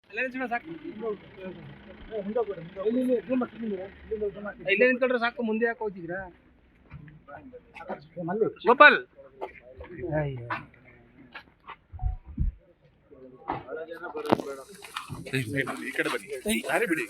ಇಲ್ಲೇ ನಿಂತ್ಕೊಂಡ್ರೆ ಸಾಕು, ಮುಂದೆ ಯಾಕೆ ಹೋಗ್ತಿದ್ದೀರಾ ಗೋಪಾಲ್? ಈ ಕಡೆ ಬನ್ನಿ, ದಾರಿ ಬಿಡಿ.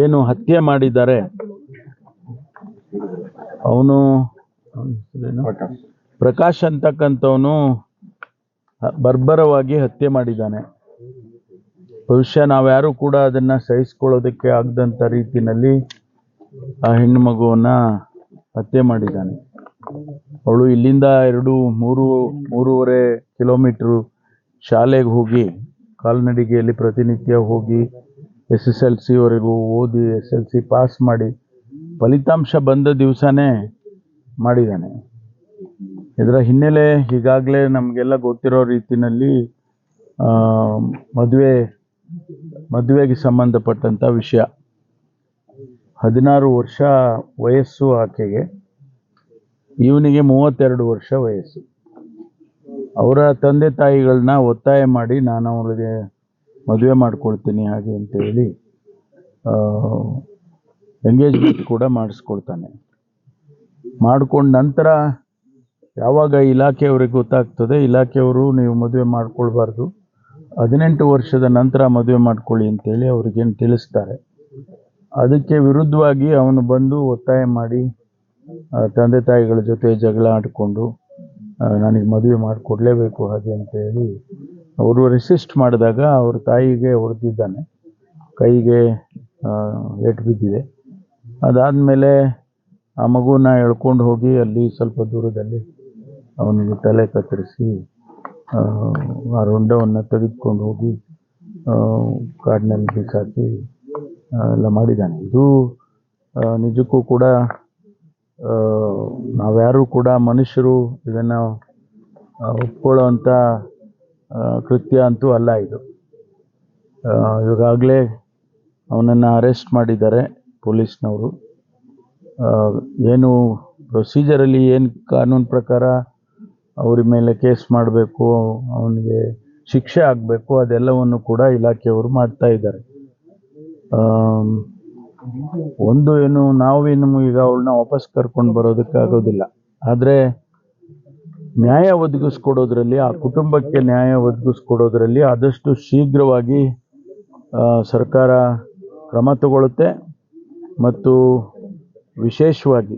ಏನು ಹತ್ಯೆ ಮಾಡಿದ್ದಾರೆ ಅವನು ಪ್ರಕಾಶ್ ಅಂತಕ್ಕಂಥವನು ಬರ್ಬರವಾಗಿ ಹತ್ಯೆ ಮಾಡಿದ್ದಾನೆ. ಬಹುಶಃ ನಾವ್ಯಾರು ಕೂಡ ಅದನ್ನ ಸಹಿಸ್ಕೊಳ್ಳೋದಕ್ಕೆ ಆಗದಂಥ ರೀತಿಯಲ್ಲಿ ಆ ಹೆಣ್ಣು ಮಗುವನ್ನ ಹತ್ಯೆ ಮಾಡಿದ್ದಾನೆ. ಅವಳು ಇಲ್ಲಿಂದ 2-3.5 ಕಿಲೋಮೀಟರ್ ಶಾಲೆಗೆ ಹೋಗಿ ಕಾಲ್ನಡಿಗೆಯಲ್ಲಿ ಪ್ರತಿನಿತ್ಯ ಹೋಗಿ SSLC ವರೆಗೂ ಓದಿ SSLC ಪಾಸ್ ಮಾಡಿ ಫಲಿತಾಂಶ ಬಂದ ದಿವಸನೇ ಮಾಡಿದ್ದಾನೆ. ಇದರ ಹಿನ್ನೆಲೆ ಈಗಾಗಲೇ ನಮಗೆಲ್ಲ ಗೊತ್ತಿರೋ ರೀತಿಯಲ್ಲಿ ಮದುವೆಗೆ ಸಂಬಂಧಪಟ್ಟಂಥ ವಿಷಯ. 16 ವರ್ಷ ವಯಸ್ಸು ಆಕೆಗೆ, ಇವನಿಗೆ 32 ವರ್ಷ ವಯಸ್ಸು. ಅವರ ತಂದೆ ತಾಯಿಗಳನ್ನ ಒತ್ತಾಯ ಮಾಡಿ ನಾನು ಅವರಿಗೆ ಮದುವೆ ಮಾಡ್ಕೊಳ್ತೀನಿ ಹಾಗೆ ಅಂತೇಳಿ ಎಂಗೇಜ್ಮೆಂಟ್ ಕೂಡ ಮಾಡಿಸ್ಕೊಳ್ತಾನೆ. ಮಾಡ್ಕೊಂಡ ನಂತರ ಯಾವಾಗ ಇಲಾಖೆಯವ್ರಿಗೆ ಗೊತ್ತಾಗ್ತದೆ, ಇಲಾಖೆಯವರು ನೀವು ಮದುವೆ ಮಾಡ್ಕೊಳ್ಬಾರ್ದು, 18 ವರ್ಷದ ನಂತರ ಮದುವೆ ಮಾಡ್ಕೊಳ್ಳಿ ಅಂತೇಳಿ ಅವ್ರಿಗೇನು ತಿಳಿಸ್ತಾರೆ. ಅದಕ್ಕೆ ವಿರುದ್ಧವಾಗಿ ಅವನು ಬಂದು ಒತ್ತಾಯ ಮಾಡಿ ತಂದೆ ತಾಯಿಗಳ ಜೊತೆ ಜಗಳ ಆಡಿಕೊಂಡು ನನಗೆ ಮದುವೆ ಮಾಡಿಕೊಡ್ಲೇಬೇಕು ಹಾಗೆ ಅಂತೇಳಿ ಅವರು ರೆಸಿಸ್ಟ್ ಮಾಡಿದಾಗ ಅವ್ರ ತಾಯಿಗೆ ಹೊಡೆದಿದ್ದಾನೆ, ಕೈಗೆ ಏಟು ಬಿದ್ದಿದೆ. ಅದಾದಮೇಲೆ ಆ ಮಗುನ ಎಳ್ಕೊಂಡು ಹೋಗಿ ಅಲ್ಲಿ ಸ್ವಲ್ಪ ದೂರದಲ್ಲಿ ಅವನಿಗೆ ತಲೆ ಕತ್ತರಿಸಿ ಆ ರುಂಡವನ್ನು ತೆಗೆದುಕೊಂಡು ಹೋಗಿ ಕಾಡಿನಲ್ಲಿ ಬಿಸಾಕಿ ಎಲ್ಲ ಮಾಡಿದ್ದಾನೆ. ಇದು ನಿಜಕ್ಕೂ ಕೂಡ ನಾವ್ಯಾರೂ ಕೂಡ ಮನುಷ್ಯರು ಇದನ್ನು ಒಪ್ಕೊಳ್ಳೋವಂಥ ಕೃತ್ಯ ಅಂತೂ ಅಲ್ಲ ಇದು. ಈಗಾಗಲೇ ಅವನನ್ನು ಅರೆಸ್ಟ್ ಮಾಡಿದ್ದಾರೆ ಪೊಲೀಸ್ನವರು. ಏನು ಪ್ರೊಸೀಜರಲ್ಲಿ ಏನು ಕಾನೂನು ಪ್ರಕಾರ ಅವ್ರ ಮೇಲೆ ಕೇಸ್ ಮಾಡಬೇಕು, ಅವನಿಗೆ ಶಿಕ್ಷೆ ಆಗಬೇಕು, ಅದೆಲ್ಲವನ್ನು ಕೂಡ ಇಲಾಖೆಯವರು ಮಾಡ್ತಾ ಇದ್ದಾರೆ. ನಾವೇನು ಈಗ ಅವಳನ್ನ ವಾಪಸ್ ಕರ್ಕೊಂಡು ಬರೋದಕ್ಕಾಗೋದಿಲ್ಲ, ಆದರೆ ನ್ಯಾಯ ಒದಗಿಸ್ಕೊಡೋದ್ರಲ್ಲಿ, ಆ ಕುಟುಂಬಕ್ಕೆ ನ್ಯಾಯ ಒದಗಿಸ್ಕೊಡೋದ್ರಲ್ಲಿ ಆದಷ್ಟು ಶೀಘ್ರವಾಗಿ ಸರ್ಕಾರ ಕ್ರಮ ತಗೊಳ್ಳುತ್ತೆ. ಮತ್ತು ವಿಶೇಷವಾಗಿ